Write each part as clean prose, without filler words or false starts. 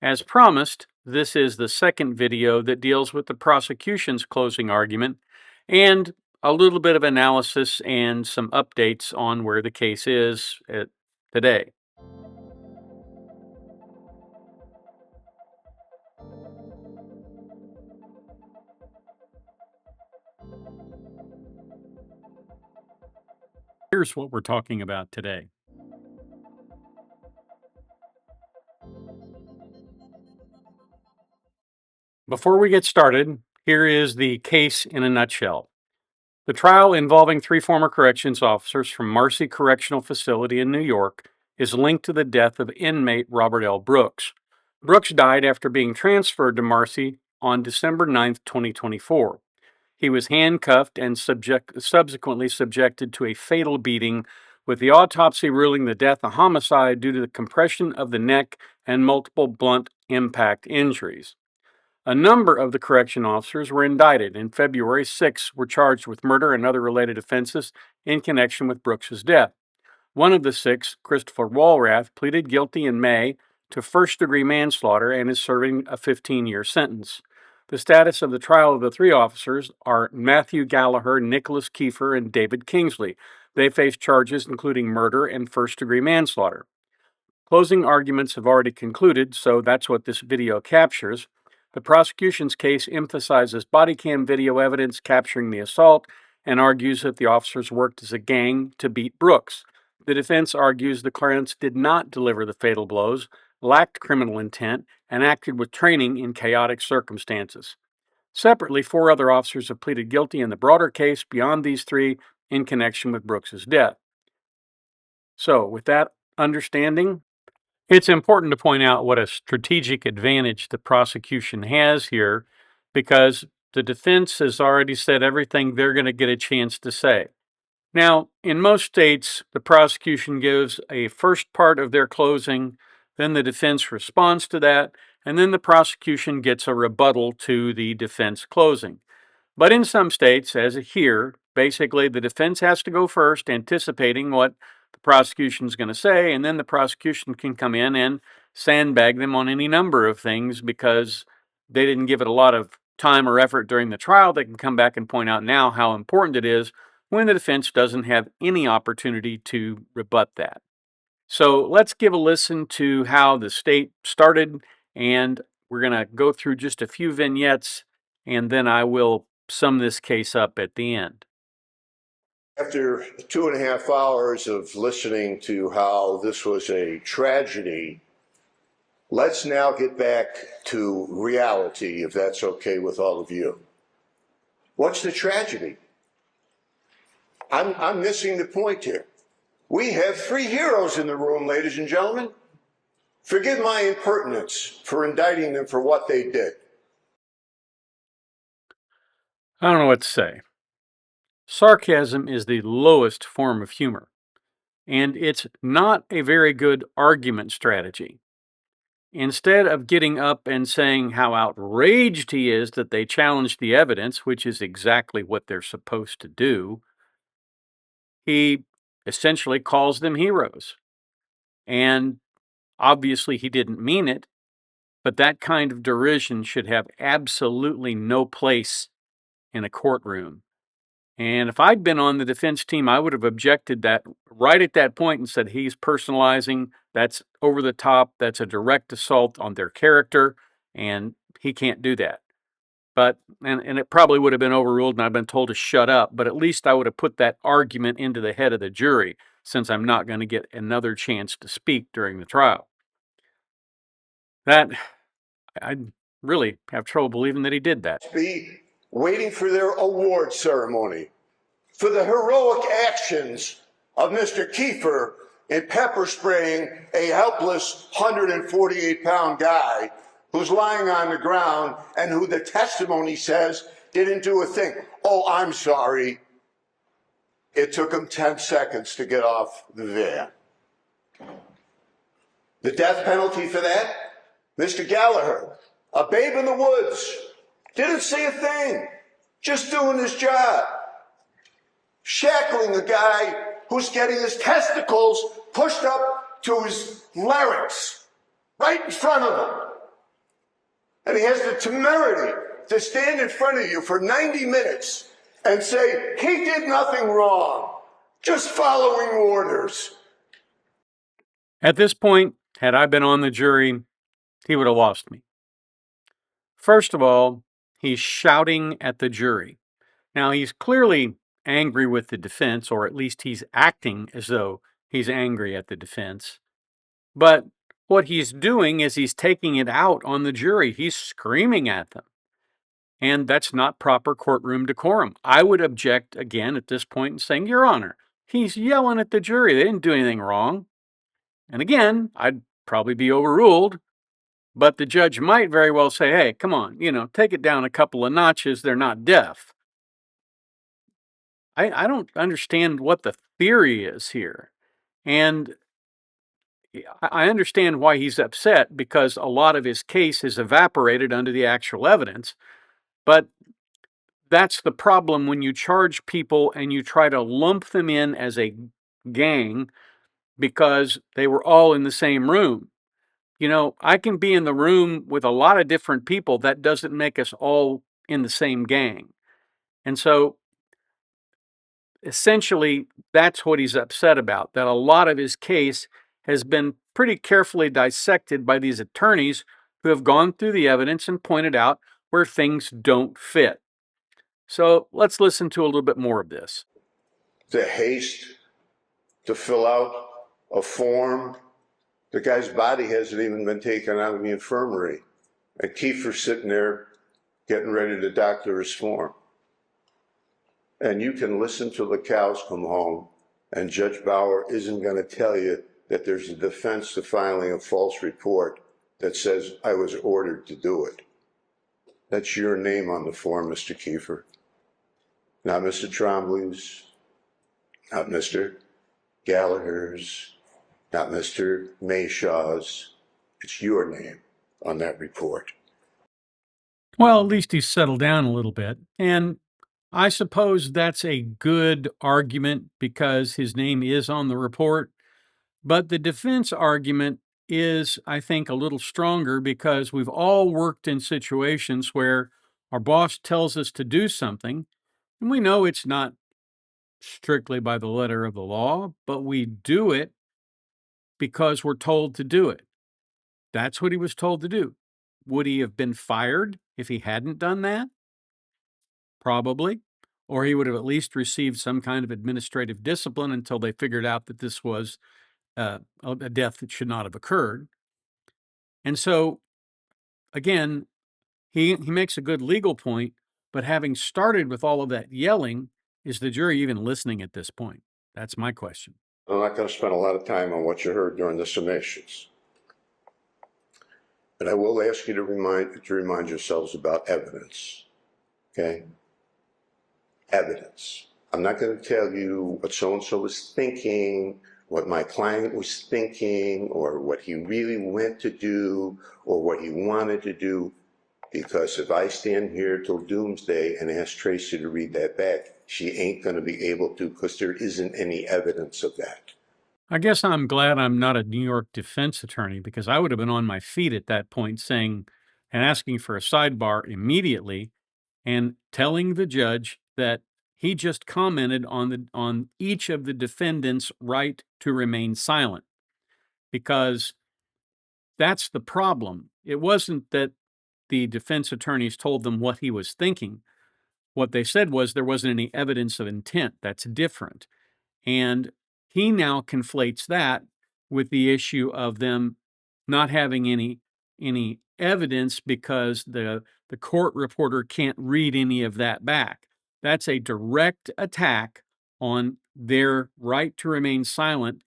As promised, this is the second video that deals with the prosecution's closing argument and a little bit of analysis and some updates on where the case is today. Here's what we're talking about today. Before we get started, here is the case in a nutshell. The trial involving 3 former corrections officers from Marcy Correctional Facility in New York is linked to the death of inmate Robert L. Brooks. Brooks died after being transferred to Marcy on December 9, 2024. He was handcuffed and subsequently subjected to a fatal beating, with the autopsy ruling the death a homicide due to the compression of the neck and multiple blunt impact injuries. A number of the correction officers were indicted. In February, 6 were charged with murder and other related offenses in connection with Brooks's death. One of the 6, Christopher Walrath, pleaded guilty in May to first-degree manslaughter and is serving a 15-year sentence. The status of the trial of the 3 officers are Matthew Gallagher, Nicholas Kiefer, and David Kingsley. They face charges including murder and first-degree manslaughter. Closing arguments have already concluded, so that's what this video captures. The prosecution's case emphasizes body cam video evidence capturing the assault and argues that the officers worked as a gang to beat Brooks. The defense argues the Clarence did not deliver the fatal blows, lacked criminal intent, and acted with training in chaotic circumstances. Separately, 4 other officers have pleaded guilty in the broader case beyond these 3 in connection with Brooks's death. So, with that understanding, it's important to point out what a strategic advantage the prosecution has here, because the defense has already said everything they're going to get a chance to say. Now, in most states, the prosecution gives a first part of their closing, then the defense responds to that, and then the prosecution gets a rebuttal to the defense closing. But in some states, as here, basically the defense has to go first, anticipating what the prosecution is going to say, and then the prosecution can come in and sandbag them on any number of things because they didn't give it a lot of time or effort during the trial. They can come back and point out now how important it is when the defense doesn't have any opportunity to rebut that. So let's give a listen to how the state started, and we're going to go through just a few vignettes, and then I will sum this case up at the end. After 2.5 hours of listening to how this was a tragedy, let's now get back to reality, if that's okay with all of you. What's the tragedy? I'm missing the point here. We have 3 heroes in the room, ladies and gentlemen. Forgive my impertinence for indicting them for what they did. I don't know what to say. Sarcasm is the lowest form of humor, and it's not a very good argument strategy. Instead of getting up and saying how outraged he is that they challenged the evidence, which is exactly what they're supposed to do, he essentially calls them heroes. And obviously he didn't mean it, but that kind of derision should have absolutely no place in a courtroom. And if I'd been on the defense team, I would have objected that right at that point and said, he's personalizing, that's over the top, that's a direct assault on their character, and he can't do that. But, and it probably would have been overruled and I've been told to shut up, but at least I would have put that argument into the head of the jury, since I'm not going to get another chance to speak during the trial. That, I really have trouble believing that he did that. Be waiting for their award ceremony for the heroic actions of Mr. Kiefer in pepper spraying a helpless 148-pound guy who's lying on the ground and who the testimony says didn't do a thing. Oh, I'm sorry. It took him 10 seconds to get off the van. The death penalty for that? Mr. Gallagher, a babe in the woods, didn't say a thing, just doing his job. Shackling a guy who's getting his testicles pushed up to his larynx, right in front of him. And he has the temerity to stand in front of you for 90 minutes and say, he did nothing wrong, just following orders. At this point, had I been on the jury, he would have lost me. First of all, he's shouting at the jury. Now, he's clearly angry with the defense, or at least he's acting as though he's angry at the defense. But what he's doing is he's taking it out on the jury. He's screaming at them. And that's not proper courtroom decorum. I would object again at this point and saying, Your Honor, he's yelling at the jury. They didn't do anything wrong. And again, I'd probably be overruled, but the judge might very well say, hey, come on, take it down a couple of notches. They're not deaf. I don't understand what the theory is here. And I understand why he's upset, because a lot of his case has evaporated under the actual evidence. But that's the problem when you charge people and you try to lump them in as a gang because they were all in the same room. I can be in the room with a lot of different people. That doesn't make us all in the same gang. And so essentially, that's what he's upset about, that a lot of his case has been pretty carefully dissected by these attorneys who have gone through the evidence and pointed out where things don't fit. So let's listen to a little bit more of this. The haste to fill out a form. The guy's body hasn't even been taken out of the infirmary. And Kiefer's sitting there getting ready to doctor his form. And you can listen till the cows come home, and Judge Bauer isn't going to tell you that there's a defense to filing a false report that says I was ordered to do it. That's your name on the form, Mr. Kiefer. Not Mr. Trombley's, not Mr. Gallagher's, not Mr. Mayshaw's. It's your name on that report. Well, at least he's settled down a little bit. And I suppose that's a good argument because his name is on the report. But the defense argument is, I think, a little stronger because we've all worked in situations where our boss tells us to do something, and we know it's not strictly by the letter of the law, but we do it because we're told to do it. That's what he was told to do. Would he have been fired if he hadn't done that? Probably. Or he would have at least received some kind of administrative discipline until they figured out that this was a death that should not have occurred. And so, again, he makes a good legal point, but having started with all of that yelling, is the jury even listening at this point? That's my question. I'm not going to spend a lot of time on what you heard during the summations. But I will ask you to remind yourselves about evidence. Okay? Evidence. I'm not going to tell you what so-and-so was thinking, what my client was thinking, or what he really went to do, or what he wanted to do, because if I stand here till doomsday and ask Tracy to read that back, she ain't going to be able to, because there isn't any evidence of that. I guess I'm glad I'm not a New York defense attorney, because I would have been on my feet at that point saying and asking for a sidebar immediately and telling the judge that he just commented on each of the defendants' right to remain silent, because that's the problem. It wasn't that the defense attorneys told them what he was thinking. What they said was there wasn't any evidence of intent. That's different. And he now conflates that with the issue of them not having any evidence because the court reporter can't read any of that back. That's a direct attack on their right to remain silent.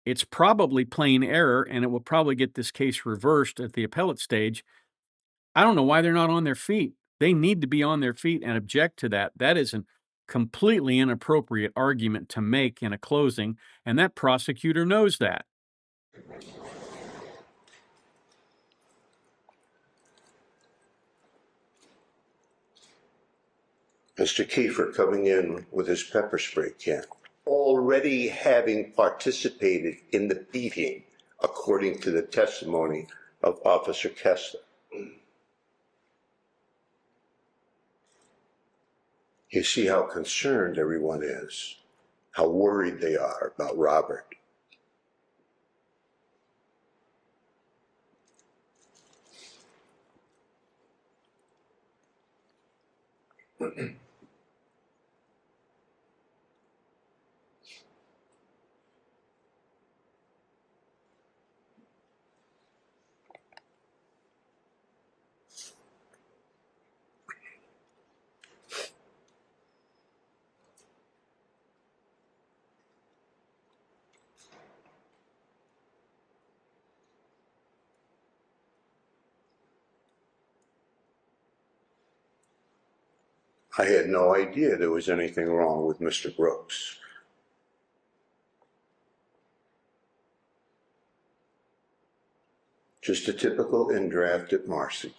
It's probably plain error, and it will probably get this case reversed at the appellate stage. I don't know why they're not on their feet. They need to be on their feet and object to that. That is a completely inappropriate argument to make in a closing, and that prosecutor knows that. Mr. Kiefer coming in with his pepper spray can, already having participated in the beating, according to the testimony of Officer Kessler. You see how concerned everyone is, how worried they are about Robert. I had no idea there was anything wrong with Mr. Brooks. Just a typical in-draft at Marcy.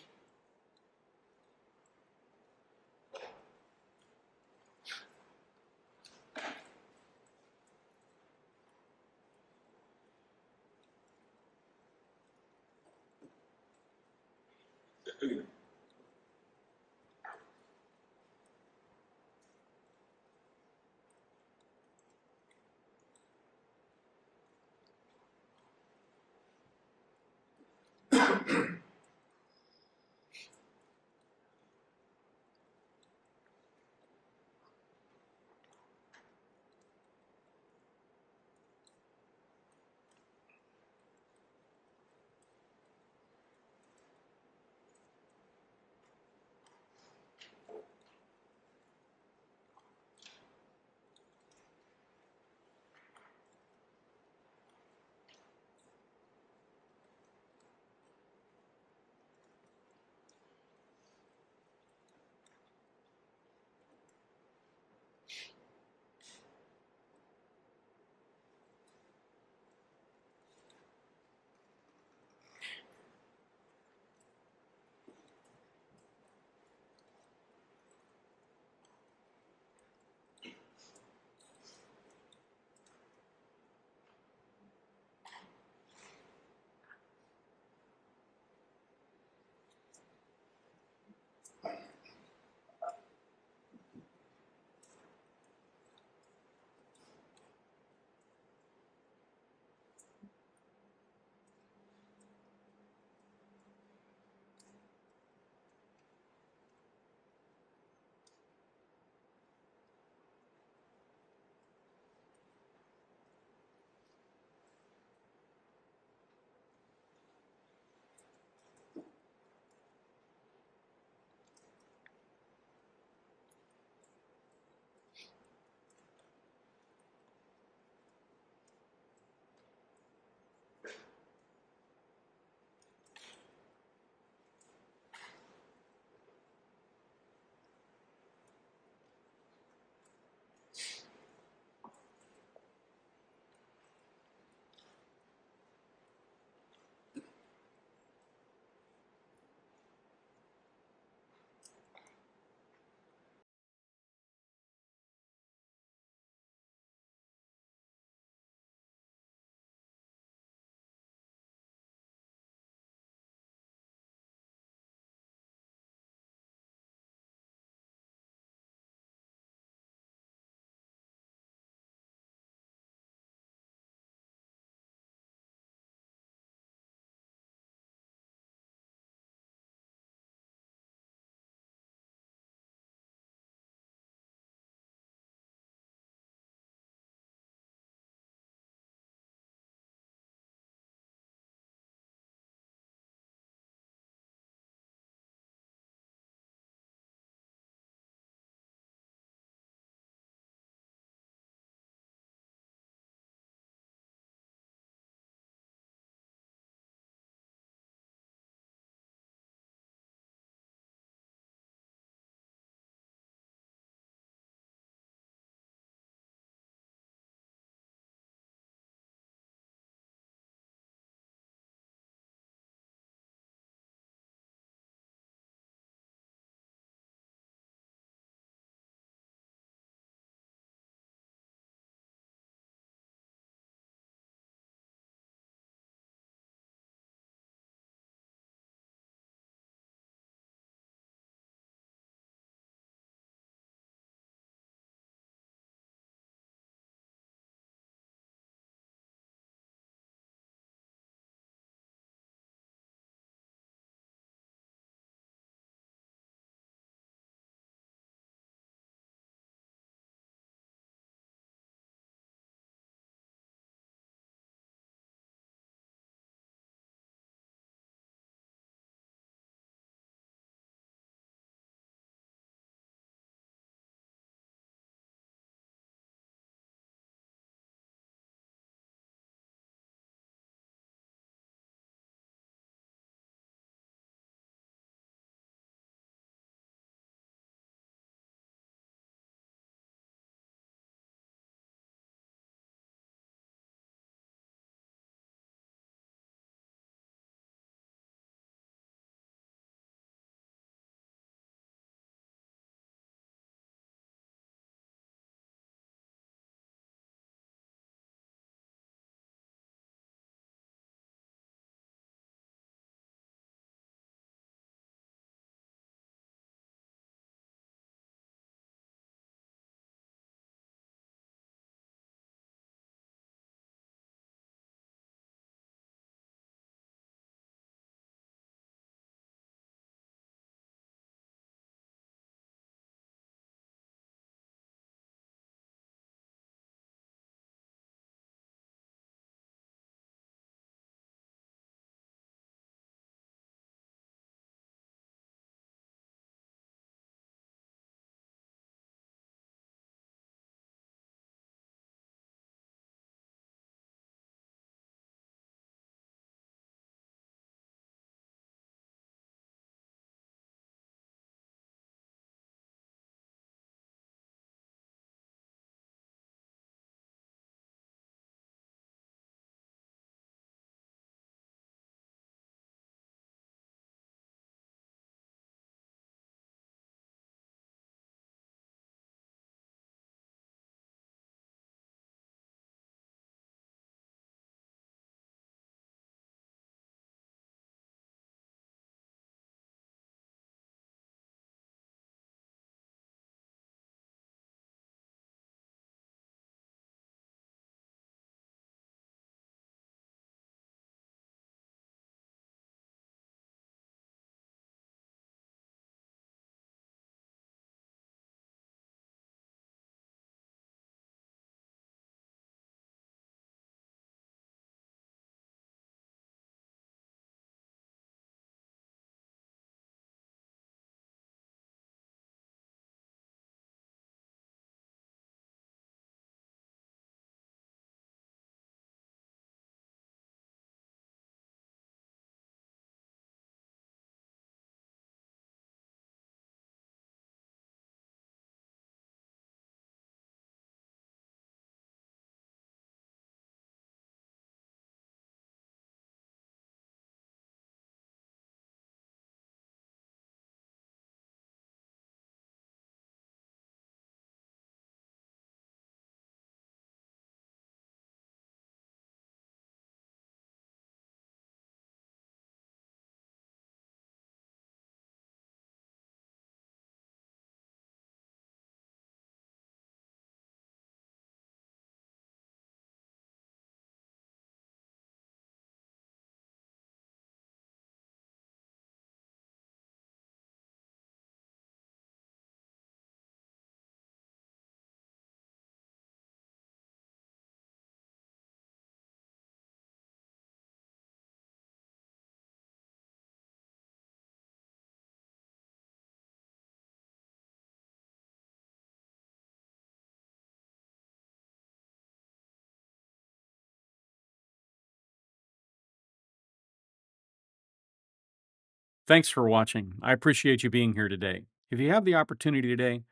Thanks for watching. I appreciate you being here today. If you have the opportunity today,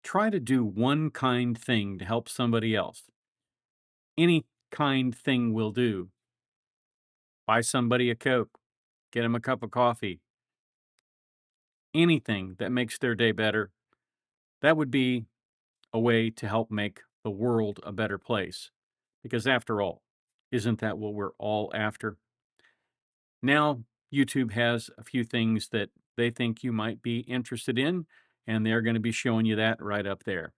try to do one kind thing to help somebody else. Any kind thing will do. Buy somebody a Coke, get them a cup of coffee, anything that makes their day better. That would be a way to help make the world a better place. Because after all, isn't that what we're all after? Now, YouTube has a few things that they think you might be interested in, and they're going to be showing you that right up there.